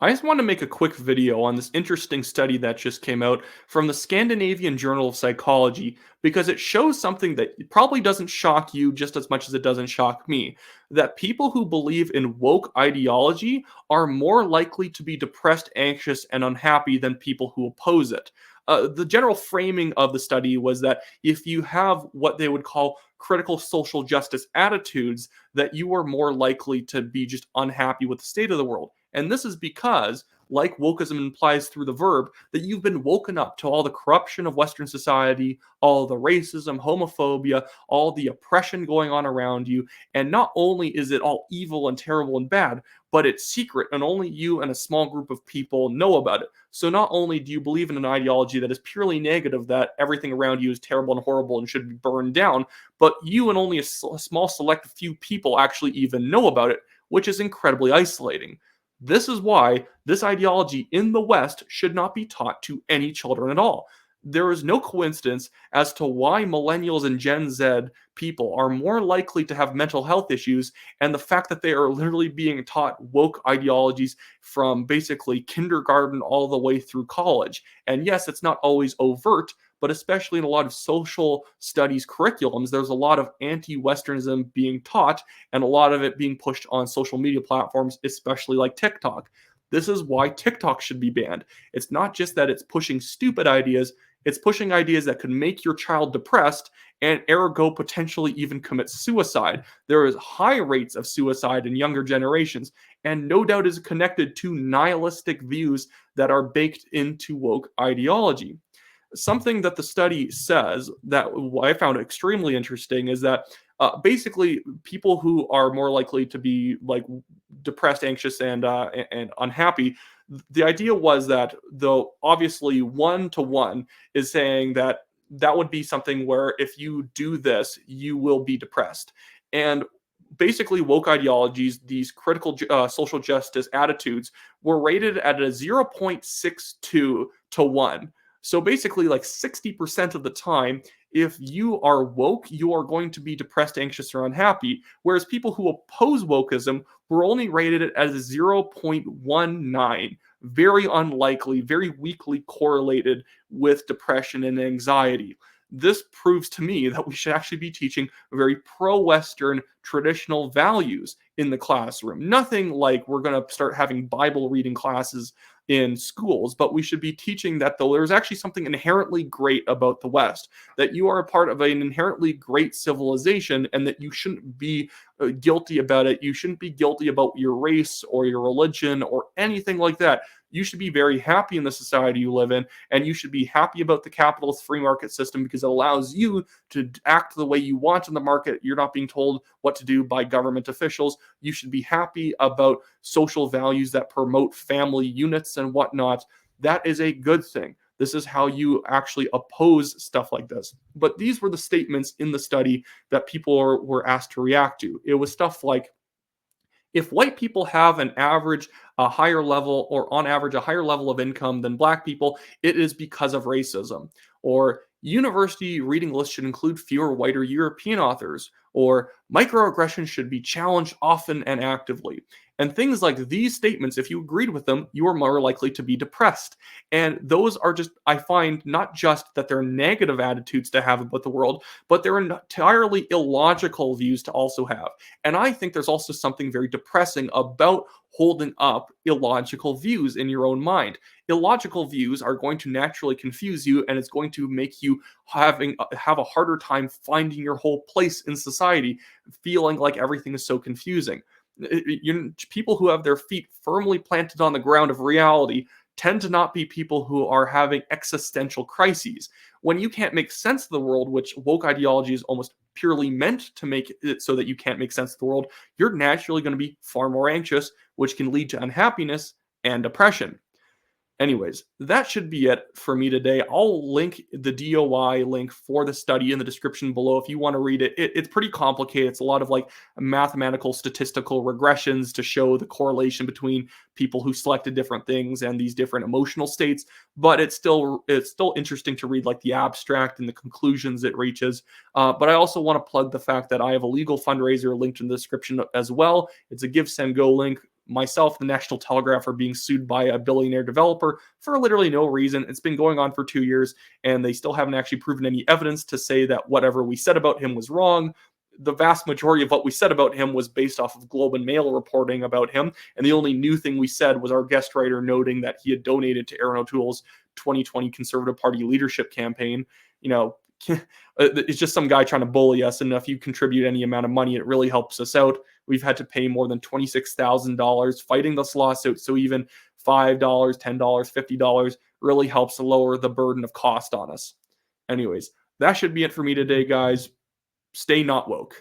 I just want to make a quick video on this interesting study that just came out from the Scandinavian Journal of Psychology because it shows something that probably doesn't shock you just as much as it doesn't shock me. That people who believe in woke ideology are more likely to be depressed, anxious, and unhappy than people who oppose it. The general framing of the study was that if you have what they would call critical social justice attitudes, that you are more likely to be just unhappy with the state of the world. And this is because, like wokeism implies through the verb, that you've been woken up to all the corruption of Western society, all the racism, homophobia, all the oppression going on around you. And not only is it all evil and terrible and bad, but it's secret and only you and a small group of people know about it. So not only do you believe in an ideology that is purely negative, that everything around you is terrible and horrible and should be burned down, but you and only a small select few people actually even know about it, which is incredibly isolating. This is why this ideology in the West should not be taught to any children at all. There is no coincidence as to why millennials and Gen Z people are more likely to have mental health issues, and the fact that they are literally being taught woke ideologies from basically kindergarten all the way through college. And yes, it's not always overt, but especially in a lot of social studies curriculums, there's a lot of anti-Westernism being taught and a lot of it being pushed on social media platforms, especially like TikTok. This is why TikTok should be banned. It's not just that it's pushing stupid ideas, it's pushing ideas that could make your child depressed and ergo potentially even commit suicide. There is high rates of suicide in younger generations, and no doubt is connected to nihilistic views that are baked into woke ideology. Something that the study says that I found extremely interesting is that basically people who are more likely to be like depressed, anxious, and unhappy. The idea was that though obviously 1 to 1 is saying that that would be something where if you do this, you will be depressed. And basically woke ideologies, these critical social justice attitudes, were rated at a 0.62 to 1. So basically, like 60% of the time, if you are woke, you are going to be depressed, anxious, or unhappy. Whereas people who oppose wokeism were only rated at a 0.19. Very unlikely, very weakly correlated with depression and anxiety. This proves to me that we should actually be teaching very pro-Western traditional values in the classroom. Nothing like we're going to start having Bible reading classes in schools, but we should be teaching that though there's actually something inherently great about the West, that you are a part of an inherently great civilization and that you shouldn't be guilty about it. You shouldn't be guilty about your race or your religion or anything like that. You should be very happy in the society you live in, and you should be happy about the capitalist free market system because it allows you to act the way you want in the market. You're not being told what to do by government officials. You should be happy about social values that promote family units and whatnot. That is a good thing. This is how you actually oppose stuff like this. But these were the statements in the study that people were asked to react to. It was stuff like, if white people have an average, a higher level, or on average, a higher level of income than black people, it is because of racism. Or university reading lists should include fewer white or European authors. Or microaggressions should be challenged often and actively. And things like these statements, if you agreed with them, you are more likely to be depressed. And those are just, I find, not just that they're negative attitudes to have about the world, but they're entirely illogical views to also have. And I think there's also something very depressing about holding up illogical views in your own mind. Illogical views are going to naturally confuse you, and it's going to make you have a harder time finding your whole place in society, feeling like everything is so confusing. People who have their feet firmly planted on the ground of reality tend to not be people who are having existential crises. When you can't make sense of the world, which woke ideology is almost purely meant to make it so that you can't make sense of the world, you're naturally going to be far more anxious, which can lead to unhappiness and depression. Anyways, that should be it for me today. I'll link the DOI link for the study in the description below if you want to read it. It's pretty complicated. It's a lot of like mathematical statistical regressions to show the correlation between people who selected different things and these different emotional states. But it's still interesting to read like the abstract and the conclusions it reaches. But I also want to plug the fact that I have a legal fundraiser linked in the description as well. It's a Give Send Go link myself, the National Telegraph are being sued by a billionaire developer for literally no reason. It's been going on for 2 years, and they still haven't actually proven any evidence to say that whatever we said about him was wrong. The vast majority of what we said about him was based off of Globe and Mail reporting about him, and the only new thing we said was our guest writer noting that he had donated to Aaron O'Toole's 2020 Conservative Party leadership campaign. You know, it's just some guy trying to bully us, and if you contribute any amount of money, it really helps us out. We've had to pay more than $26,000 fighting this lawsuit, so even $5, $10, $50 really helps lower the burden of cost on us. Anyways, that should be it for me today, guys. Stay not woke.